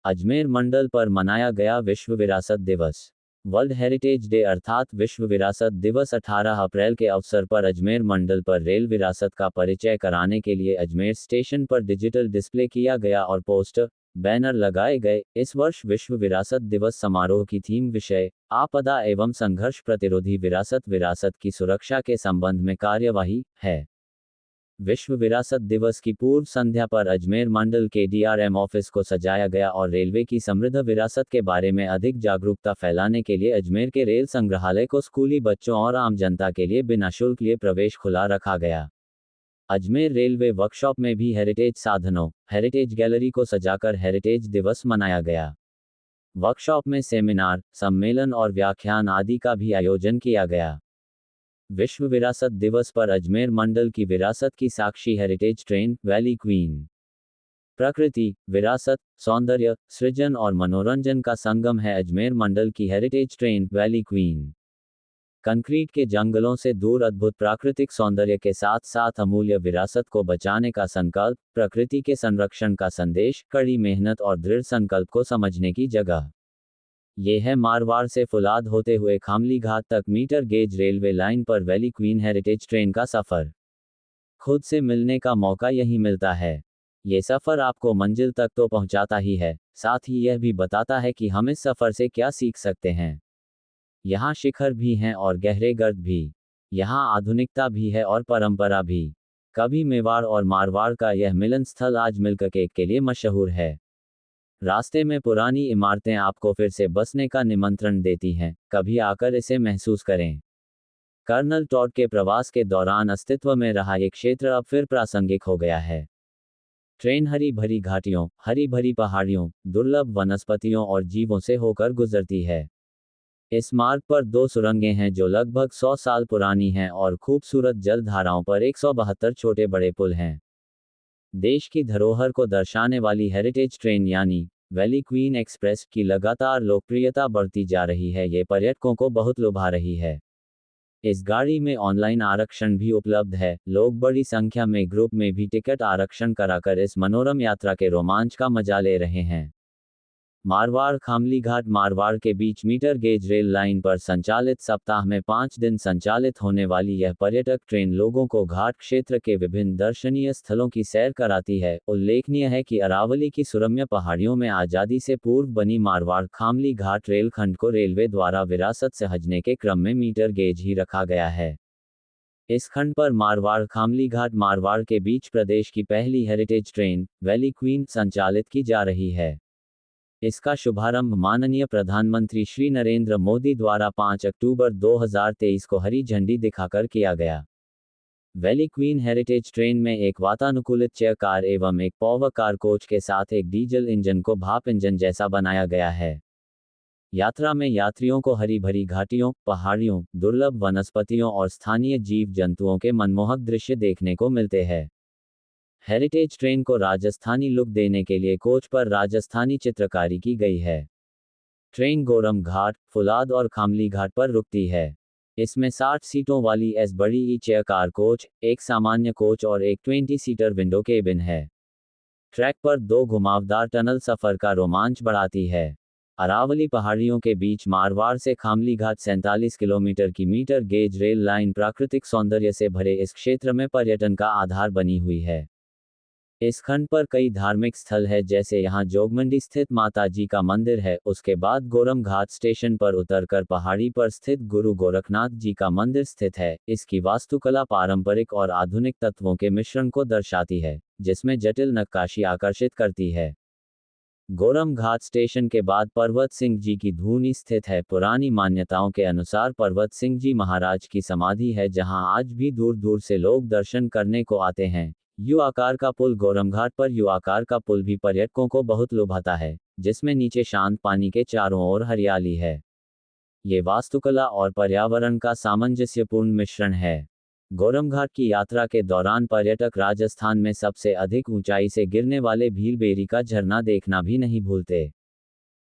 अजमेर मंडल पर मनाया गया विश्व विरासत दिवस। वर्ल्ड हेरिटेज डे अर्थात विश्व विरासत दिवस 18 अप्रैल के अवसर पर अजमेर मंडल पर रेल विरासत का परिचय कराने के लिए अजमेर स्टेशन पर डिजिटल डिस्प्ले किया गया और पोस्टर, बैनर लगाए गए। इस वर्ष विश्व विरासत दिवस समारोह की थीम विषय आपदा एवं संघर्ष प्रतिरोधी विरासत विरासत की सुरक्षा के संबंध में कार्यवाही है। विश्व विरासत दिवस की पूर्व संध्या पर अजमेर मंडल के डीआरएम ऑफिस को सजाया गया और रेलवे की समृद्ध विरासत के बारे में अधिक जागरूकता फैलाने के लिए अजमेर के रेल संग्रहालय को स्कूली बच्चों और आम जनता के लिए बिना शुल्क लिए प्रवेश खुला रखा गया। अजमेर रेलवे वर्कशॉप में भी हेरिटेज साधनों, हेरिटेज गैलरी को सजाकर हेरिटेज दिवस मनाया गया। वर्कशॉप में सेमिनार, सम्मेलन और व्याख्यान आदि का भी आयोजन किया गया। विश्व विरासत दिवस पर अजमेर मंडल की विरासत की साक्षी हेरिटेज ट्रेन वैली क्वीन। प्रकृति, विरासत, सौंदर्य, सृजन और मनोरंजन का संगम है अजमेर मंडल की heritage train valley queen. Concrete के जंगलों से दूर अद्भुत प्राकृतिक सौंदर्य के साथ साथ अमूल्य विरासत को बचाने का संकल्प, प्रकृति के संरक्षण का संदेश, कड़ी मेहनत और दृढ़ संकल्प को समझने की जगह। ये है मारवाड़ से फुलाद होते हुए खामली घाट तक मीटर गेज रेलवे लाइन पर वैली क्वीन हेरिटेज ट्रेन का सफर। खुद से मिलने का मौका यहीं मिलता है। ये सफर आपको मंजिल तक तो पहुंचाता ही है, साथ ही यह भी बताता है कि हम इस सफर से क्या सीख सकते हैं। यहाँ शिखर भी हैं और गहरे गर्त भी। यहाँ आधुनिकता भी है और परंपरा भी। कभी मेवाड़ और मारवाड़ का यह मिलन स्थल आज मिल्क केक के लिए मशहूर है। रास्ते में पुरानी इमारतें आपको फिर से बसने का निमंत्रण देती हैं, कभी आकर इसे महसूस करें। कर्नल टॉड के प्रवास के दौरान अस्तित्व में रहा एक क्षेत्र अब फिर प्रासंगिक हो गया है। ट्रेन हरी भरी घाटियों, हरी भरी पहाड़ियों, दुर्लभ वनस्पतियों और जीवों से होकर गुजरती है। इस मार्ग पर 2 सुरंगें हैं जो लगभग 100 साल पुरानी हैं और खूबसूरत जल धाराओं पर 172 छोटे बड़े पुल हैं। देश की धरोहर को दर्शाने वाली हेरिटेज ट्रेन यानी वैली क्वीन एक्सप्रेस की लगातार लोकप्रियता बढ़ती जा रही है। ये पर्यटकों को बहुत लुभा रही है। इस गाड़ी में ऑनलाइन आरक्षण भी उपलब्ध है। लोग बड़ी संख्या में ग्रुप में भी टिकट आरक्षण कराकर इस मनोरम यात्रा के रोमांच का मजा ले रहे हैं। मारवाड़ खामली घाट मारवाड़ के बीच मीटर गेज रेल लाइन पर संचालित सप्ताह में 5 दिन संचालित होने वाली यह पर्यटक ट्रेन लोगों को घाट क्षेत्र के विभिन्न दर्शनीय स्थलों की सैर कराती है। उल्लेखनीय है कि अरावली की सुरम्य पहाड़ियों में आज़ादी से पूर्व बनी मारवाड़ खामली घाट रेलखंड को रेलवे द्वारा विरासत से हजने के क्रम में मीटर गेज ही रखा गया है। इस खंड पर मारवाड़ खामली घाट मारवाड़ के बीच प्रदेश की पहली हेरिटेज ट्रेन वैली क्वीन संचालित की जा रही है। इसका शुभारंभ माननीय प्रधानमंत्री श्री नरेंद्र मोदी द्वारा 5 अक्टूबर 2023 को हरी झंडी दिखाकर किया गया। वैली क्वीन हेरिटेज ट्रेन में एक वातानुकूलित चेयर कार एवं एक पॉवर कार कोच के साथ एक डीजल इंजन को भाप इंजन जैसा बनाया गया है। यात्रा में यात्रियों को हरी भरी घाटियों, पहाड़ियों, दुर्लभ वनस्पतियों और स्थानीय जीव जंतुओं के मनमोहक दृश्य देखने को मिलते हैं। हेरिटेज ट्रेन को राजस्थानी लुक देने के लिए कोच पर राजस्थानी चित्रकारी की गई है। ट्रेन गोरम घाट, फुलाद और खामली घाट पर रुकती है। इसमें 60 सीटों वाली एस बड़ी ई चेयर कार कोच, एक सामान्य कोच और एक 20 सीटर विंडो केबिन है। ट्रैक पर 2 घुमावदार टनल सफर का रोमांच बढ़ाती है। अरावली पहाड़ियों के बीच मारवाड़ से खामली घाट 47 किलोमीटर की मीटर गेज रेल लाइन प्राकृतिक सौंदर्य से भरे इस क्षेत्र में पर्यटन का आधार बनी हुई है। इस खंड पर कई धार्मिक स्थल है, जैसे यहाँ जोगमंडी स्थित माता जी का मंदिर है। उसके बाद गोरम घाट स्टेशन पर उतरकर पहाड़ी पर स्थित गुरु गोरखनाथ जी का मंदिर स्थित है। इसकी वास्तुकला पारंपरिक और आधुनिक तत्वों के मिश्रण को दर्शाती है, जिसमें जटिल नक्काशी आकर्षित करती है। गोरम घाट स्टेशन के बाद पर्वत सिंह जी की धूनी स्थित है। पुरानी मान्यताओं के अनुसार पर्वत सिंह जी महाराज की समाधि है, जहां आज भी दूर दूर से लोग दर्शन करने को आते हैं। यू आकार का पुल गोरम घाट पर यू आकार का पुल भी पर्यटकों को बहुत लुभाता है, जिसमें नीचे शांत पानी के चारों ओर हरियाली है। ये वास्तुकला और पर्यावरण का सामंजस्यपूर्ण मिश्रण है। गोरम घाट की यात्रा के दौरान पर्यटक राजस्थान में सबसे अधिक ऊंचाई से गिरने वाले भीलबेरी का झरना देखना भी नहीं भूलते।